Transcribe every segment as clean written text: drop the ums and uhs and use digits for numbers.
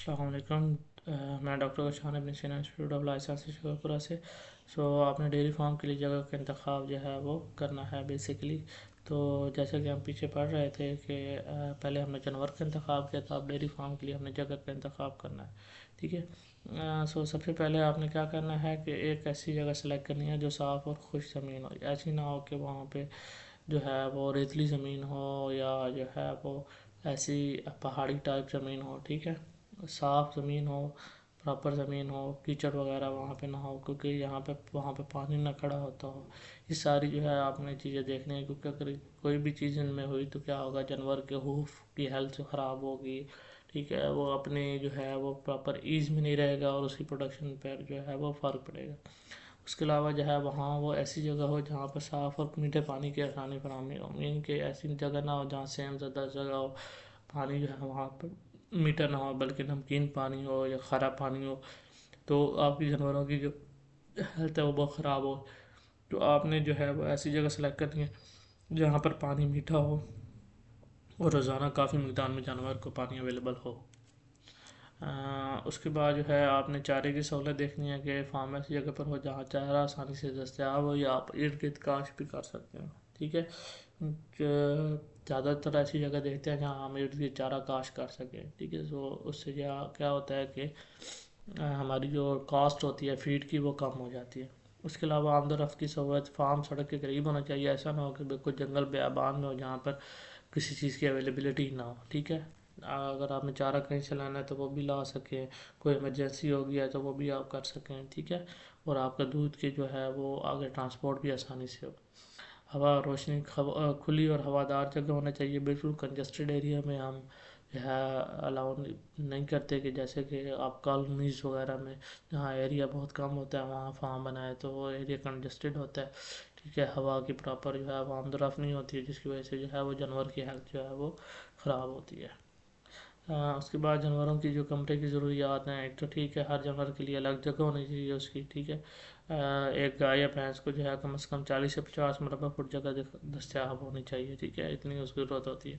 السلام علیکم۔ میں ڈاکٹر غشان ابن سینا انسٹیٹیوٹ آف لائف سائنسز شکرپورہ سے۔ آپ نے ڈیری فارم کے لیے جگہ کا انتخاب جو ہے وہ کرنا ہے بیسیکلی۔ تو جیسا کہ ہم پیچھے پڑھ رہے تھے کہ پہلے ہم نے جانور کا انتخاب کیا تھا، اب ڈیری فارم کے لیے ہم نے جگہ کا انتخاب کرنا ہے، ٹھیک ہے۔ سب سے پہلے آپ نے کیا کرنا ہے کہ ایک ایسی جگہ سلیکٹ کرنی ہے جو صاف اور خشک زمین ہو۔ ایسی نہ ہو کہ وہاں پہ جو ہے وہ ریتلی زمین ہو یا جو ہے وہ ایسی پہاڑی ٹائپ زمین ہو، ٹھیک ہے۔ صاف زمین ہو، پراپر زمین ہو، کیچڑ وغیرہ وہاں پہ نہ ہو، کیونکہ وہاں پہ پانی نہ کھڑا ہوتا ہو۔ یہ ساری جو ہے آپ نے چیزیں دیکھنی ہیں، کیونکہ اگر کوئی بھی چیز ان میں ہوئی تو کیا ہوگا، جانور کے ہوف کی ہیلتھ خراب ہوگی، ٹھیک ہے۔ وہ اپنی جو ہے وہ پراپر ایز میں نہیں رہے گا اور اس کی پروڈکشن پر جو ہے وہ فرق پڑے گا۔ اس کے علاوہ جو ہے وہاں وہ ایسی جگہ ہو جہاں پر صاف اور میٹھے پانی کی آسانی فراہمی ہو، یعنی کہ ایسی جگہ نہ ہو جہاں سیم زدہ جگہ ہو، پانی جو ہے وہاں پر میٹھا نہ ہو بلکہ نمکین پانی ہو یا کھارا پانی ہو، تو آپ کی جانوروں کی جو ہیلتھ ہے وہ بہت خراب ہو۔ تو آپ نے جو ہے وہ ایسی جگہ سلیکٹ کرنی ہے جہاں پر پانی میٹھا ہو اور روزانہ کافی مقدار میں جانور کو پانی اویلیبل ہو۔ اس کے بعد جو ہے آپ نے چارے کی سہولت دیکھنی ہے کہ فارم ایسی جگہ پر ہو جہاں چارہ آسانی سے دستیاب ہو یا آپ ارد گرد کاشت بھی کر سکتے ہیں، ٹھیک ہے۔ زیادہ تر ایسی جگہ دیکھتے ہیں جہاں ہم ارد گرد چارہ کاشت کر سکیں، ٹھیک ہے۔ تو اس سے کیا ہوتا ہے کہ ہماری جو کاسٹ ہوتی ہے فیڈ کی وہ کم ہو جاتی ہے۔ اس کے علاوہ آمد و رفت کی سہولت، فارم سڑک کے قریب ہونا چاہیے، ایسا نہ ہو کہ بالکل جنگل بیابان میں ہو جہاں پر کسی چیز کی اویلیبلٹی نہ ہو، ٹھیک ہے۔ اگر آپ نے چارہ کہیں سے لانا ہے تو وہ بھی لا سکیں، کوئی ایمرجنسی ہو گیا ہے تو وہ بھی آپ کر سکیں، ٹھیک ہے۔ اور آپ کا دودھ کی جو ہے وہ آگے ٹرانسپورٹ بھی آسانی سے ہو۔ ہوا اور روشنی کھلی اور ہوادار جگہ ہونا چاہیے، بالکل کنجسٹڈ ایریا میں ہم جو ہے الاؤ نہیں کرتے کہ جیسے کہ آپ کالونیز وغیرہ میں جہاں ایریا بہت کم ہوتا ہے وہاں فارم بنائے تو وہ ایریا کنجسٹڈ ہوتا ہے، ٹھیک ہے۔ ہوا کی پراپر جو ہے وہ آمد و رفت نہیں ہوتی ہے، جس کی وجہ سے جو ہے وہ جانور کی ہیلتھ جو ہے وہ خراب ہوتی ہے۔ اس کے بعد جانوروں کی جو کمرے کی ضروریات ہیں، ایک تو ٹھیک ہے ہر جانور کے لیے الگ جگہ ہونی چاہیے اس کی، ٹھیک ہے۔ ایک گائے یا بھینس کو جو ہے کم از کم 40 سے 50 مربع فٹ جگہ دستیاب ہونی چاہیے، ٹھیک ہے، اتنی اس کی ضرورت ہوتی ہے۔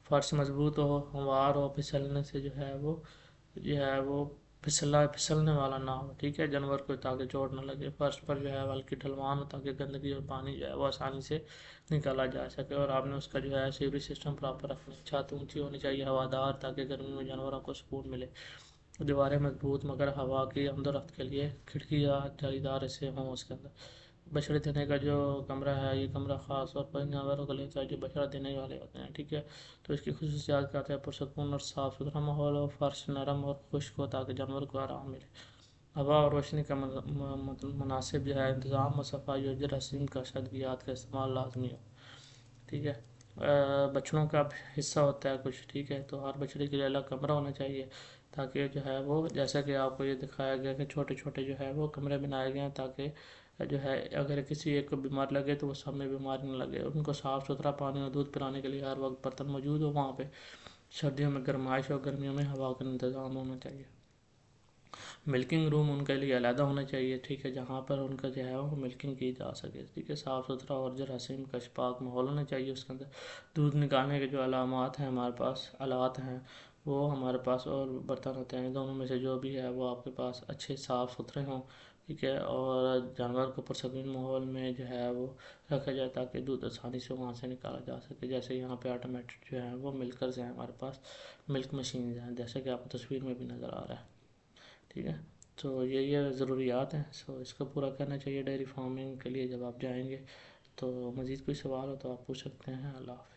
فرش مضبوط ہو، ہموار ہو، پھسلنے سے جو ہے وہ پھسلنے والا نہ ہو، ٹھیک ہے، جانور کو تاکہ چوٹ نہ لگے۔ فرش پر جو ہے ہلکی ڈھلوان ہو تاکہ گندگی اور پانی جو ہے وہ آسانی سے نکالا جا سکے، اور آپ نے اس کا جو ہے سیوریج سسٹم پراپر رکھنا۔ چھت اونچی ہونی چاہیے، ہوادار، تاکہ گرمی میں جانوروں کو سکون ملے۔ دیواریں مضبوط مگر ہوا کی آمد و رفت کے لیے کھڑکی یا جالی دار ایسے ہوں اس کے اندر۔ بچھڑے دینے کا جو کمرہ ہے، یہ کمرہ خاص طور پر ان جانوروں کو لیتا ہے جو بچڑا دینے والے ہوتے ہیں، ٹھیک ہے۔ تو اس کی خصوصیات کہتے ہیں پرسکون اور صاف ستھرا ماحول ہو، فرش نرم اور خشک ہو تاکہ جانور کو آرام ملے، ہوا اور روشنی کا مناسب جو ہے انتظام، اور صفائی اور جراثیم کا ادویات کا استعمال لازمی ہو، ٹھیک ہے۔ بچڑوں کا حصہ ہوتا ہے کچھ، ٹھیک ہے، تو ہر بچڑے کے لیے الگ کمرہ ہونا چاہیے تاکہ جو ہے وہ جیسا کہ آپ کو یہ دکھایا گیا کہ چھوٹے چھوٹے جو ہے وہ کمرے بنائے گئے ہیں تاکہ جو ہے اگر کسی ایک کو بیمار لگے تو وہ سب میں بیمار نہ لگے۔ ان کو صاف ستھرا پانی اور دودھ پلانے کے لیے ہر وقت برتن موجود ہو وہاں پہ۔ سردیوں میں گرمائش اور گرمیوں میں ہوا کا انتظام ہونا چاہیے۔ ملکنگ روم ان کے لیے علیحدہ ہونا چاہیے، ٹھیک ہے، جہاں پر ان کا جو ہے وہ ملکنگ کی جا سکے، ٹھیک ہے۔ صاف ستھرا اور جراثیم کا پاک ماحول ہونا چاہیے اس کے اندر۔ دودھ نکالنے کے جو علامات ہیں ہمارے پاس، آلات ہیں وہ ہمارے پاس، اور برتن ہوتے ہیں، دونوں میں سے جو بھی ہے وہ آپ کے پاس اچھے صاف ستھرے ہوں، ٹھیک ہے، اور جانور کو پرسکون ماحول میں جو ہے وہ رکھا جائے تاکہ دودھ آسانی سے وہاں سے نکالا جا سکے۔ جیسے یہاں پہ آٹومیٹڈ جو ہے وہ ملکرز ہیں ہمارے پاس، ملک مشینز ہیں، جیسے کہ آپ کو تصویر میں بھی نظر آ رہا ہے، ٹھیک ہے۔ تو یہ ضروریات ہیں، اس کو پورا کرنا چاہیے ڈیری فارمنگ کے لیے۔ جب آپ جائیں گے تو مزید کوئی سوال ہو تو آپ پوچھ سکتے ہیں۔ اللہ حافظ۔